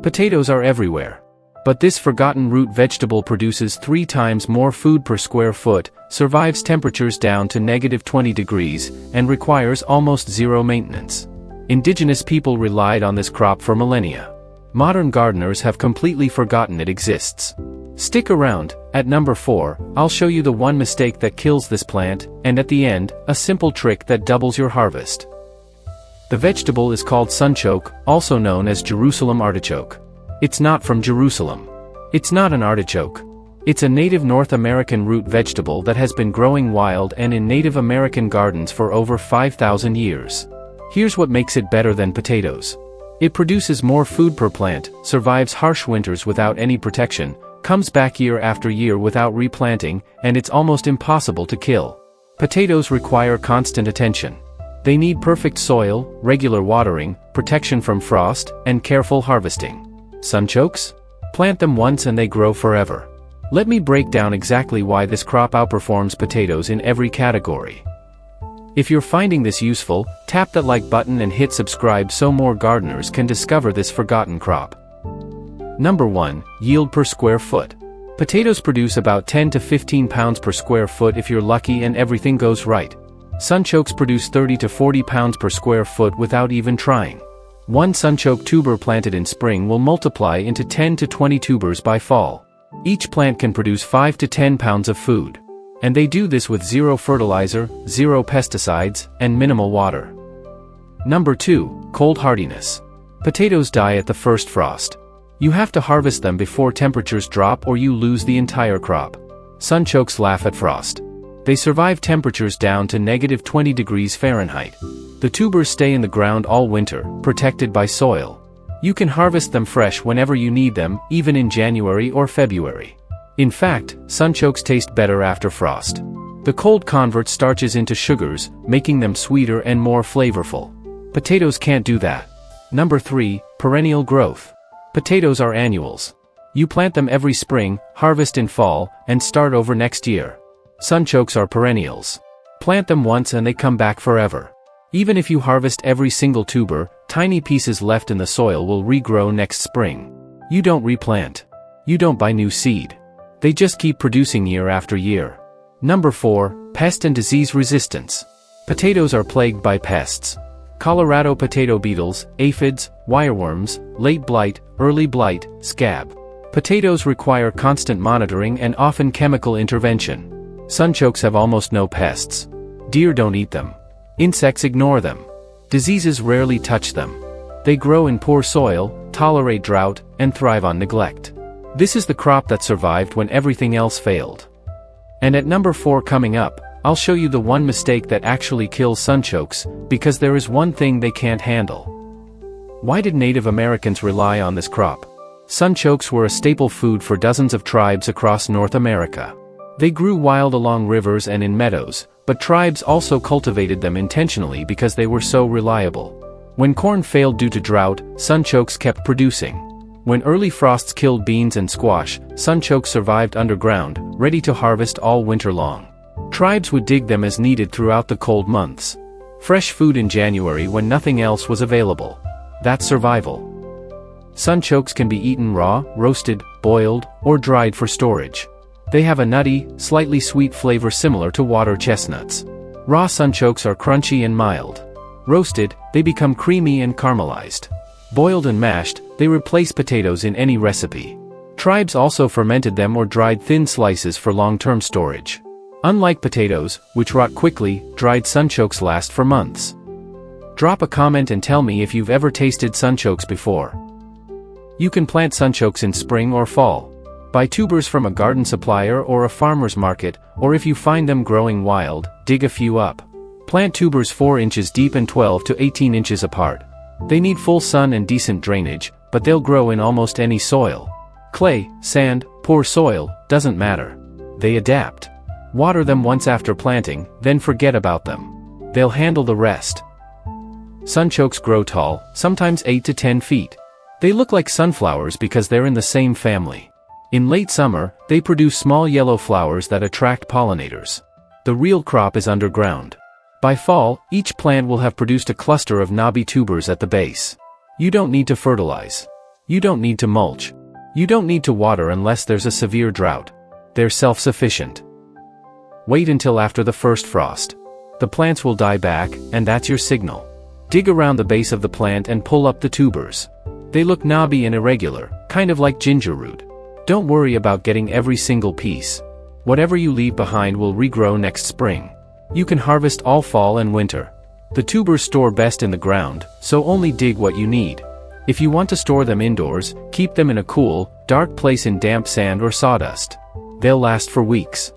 Potatoes are everywhere. But this forgotten root vegetable produces 3 times more food per square foot, survives temperatures down to -20 degrees, and requires almost zero maintenance. Indigenous people relied on this crop for millennia. Modern gardeners have completely forgotten it exists. Stick around. At number 4, I'll show you the one mistake that kills this plant, and at the end, a simple trick that doubles your harvest. The vegetable is called sunchoke, also known as Jerusalem artichoke. It's not from Jerusalem. It's not an artichoke. It's a native North American root vegetable that has been growing wild and in Native American gardens for over 5,000 years. Here's what makes it better than potatoes. It produces more food per plant, survives harsh winters without any protection, comes back year after year without replanting, and it's almost impossible to kill. Potatoes require constant attention. They need perfect soil, regular watering, protection from frost, and careful harvesting. Sunchokes? Plant them once and they grow forever. Let me break down exactly why this crop outperforms potatoes in every category. If you're finding this useful, tap that like button and hit subscribe so more gardeners can discover this forgotten crop. Number 1, yield per square foot. Potatoes produce about 10 to 15 pounds per square foot if you're lucky and everything goes right. Sunchokes produce 30 to 40 pounds per square foot without even trying. One sunchoke tuber planted in spring will multiply into 10 to 20 tubers by fall. Each plant can produce 5 to 10 pounds of food. And they do this with zero fertilizer, zero pesticides, and minimal water. Number 2, cold hardiness. Potatoes die at the first frost. You have to harvest them before temperatures drop or you lose the entire crop. Sunchokes laugh at frost. They survive temperatures down to -20 degrees Fahrenheit. The tubers stay in the ground all winter, protected by soil. You can harvest them fresh whenever you need them, even in January or February. In fact, sunchokes taste better after frost. The cold converts starches into sugars, making them sweeter and more flavorful. Potatoes can't do that. Number 3, perennial growth. Potatoes are annuals. You plant them every spring, harvest in fall, and start over next year. Sunchokes are perennials. Plant them once and they come back forever. Even if you harvest every single tuber, tiny pieces left in the soil will regrow next spring. You don't replant. You don't buy new seed. They just keep producing year after year. Number 4, pest and disease resistance. Potatoes are plagued by pests. Colorado potato beetles, aphids, wireworms, late blight, early blight, scab. Potatoes require constant monitoring and often chemical intervention. Sunchokes have almost no pests. Deer don't eat them. Insects ignore them. Diseases rarely touch them. They grow in poor soil, tolerate drought, and thrive on neglect. This is the crop that survived when everything else failed. And at number 4 coming up, I'll show you the one mistake that actually kills sunchokes, because there is one thing they can't handle. Why did Native Americans rely on this crop? Sunchokes were a staple food for dozens of tribes across North America. They grew wild along rivers and in meadows, but tribes also cultivated them intentionally because they were so reliable. When corn failed due to drought, sunchokes kept producing. When early frosts killed beans and squash, sunchokes survived underground, ready to harvest all winter long. Tribes would dig them as needed throughout the cold months. Fresh food in January when nothing else was available. That's survival. Sunchokes can be eaten raw, roasted, boiled, or dried for storage. They have a nutty, slightly sweet flavor similar to water chestnuts. Raw sunchokes are crunchy and mild. Roasted, they become creamy and caramelized. Boiled and mashed, they replace potatoes in any recipe. Tribes also fermented them or dried thin slices for long-term storage. Unlike potatoes, which rot quickly, dried sunchokes last for months. Drop a comment and tell me if you've ever tasted sunchokes before. You can plant sunchokes in spring or fall. Buy tubers from a garden supplier or a farmer's market, or if you find them growing wild, dig a few up. Plant tubers 4 inches deep and 12 to 18 inches apart. They need full sun and decent drainage, but they'll grow in almost any soil. Clay, sand, poor soil, doesn't matter. They adapt. Water them once after planting, then forget about them. They'll handle the rest. Sunchokes grow tall, sometimes 8 to 10 feet. They look like sunflowers because they're in the same family. In late summer, they produce small yellow flowers that attract pollinators. The real crop is underground. By fall, each plant will have produced a cluster of knobby tubers at the base. You don't need to fertilize. You don't need to mulch. You don't need to water unless there's a severe drought. They're self-sufficient. Wait until after the first frost. The plants will die back, and that's your signal. Dig around the base of the plant and pull up the tubers. They look knobby and irregular, kind of like ginger root. Don't worry about getting every single piece. Whatever you leave behind will regrow next spring. You can harvest all fall and winter. The tubers store best in the ground, so only dig what you need. If you want to store them indoors, keep them in a cool, dark place in damp sand or sawdust. They'll last for weeks.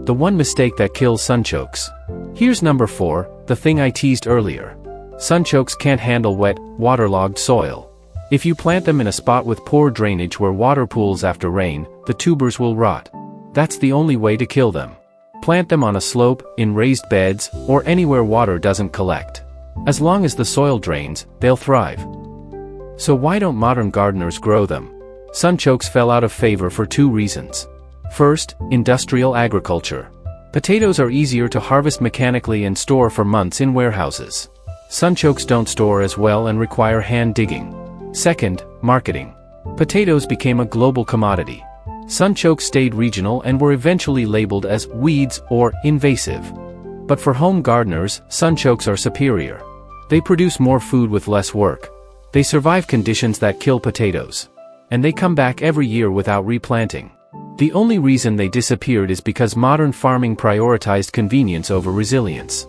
The one mistake that kills sunchokes. Here's number 4, the thing I teased earlier. Sunchokes can't handle wet, waterlogged soil. If you plant them in a spot with poor drainage where water pools after rain, the tubers will rot. That's the only way to kill them. Plant them on a slope, in raised beds, or anywhere water doesn't collect. As long as the soil drains, they'll thrive. So why don't modern gardeners grow them? Sunchokes fell out of favor for 2 reasons. First, industrial agriculture. Potatoes are easier to harvest mechanically and store for months in warehouses. Sunchokes don't store as well and require hand digging. Second, marketing. Potatoes became a global commodity. Sunchokes stayed regional and were eventually labeled as weeds or invasive. But for home gardeners, sunchokes are superior. They produce more food with less work. They survive conditions that kill potatoes. And they come back every year without replanting. The only reason they disappeared is because modern farming prioritized convenience over resilience.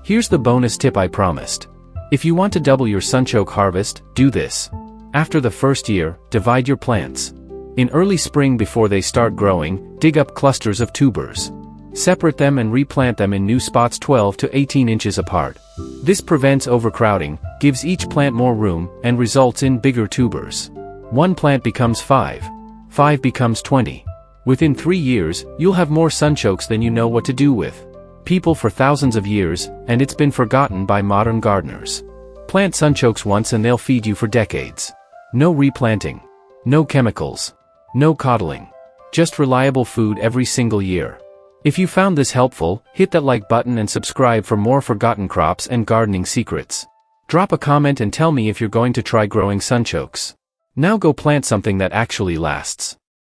Here's the bonus tip I promised. If you want to double your sunchoke harvest, do this. After the first year, divide your plants. In early spring before they start growing, dig up clusters of tubers. Separate them and replant them in new spots 12 to 18 inches apart. This prevents overcrowding, gives each plant more room, and results in bigger tubers. 1 plant becomes 5. 5 becomes 20. Within 3 years, you'll have more sunchokes than you know what to do with. People for thousands of years, and it's been forgotten by modern gardeners. Plant sunchokes once and they'll feed you for decades. No replanting. No chemicals. No coddling. Just reliable food every single year. If you found this helpful, hit that like button and subscribe for more forgotten crops and gardening secrets. Drop a comment and tell me if you're going to try growing sunchokes. Now go plant something that actually lasts.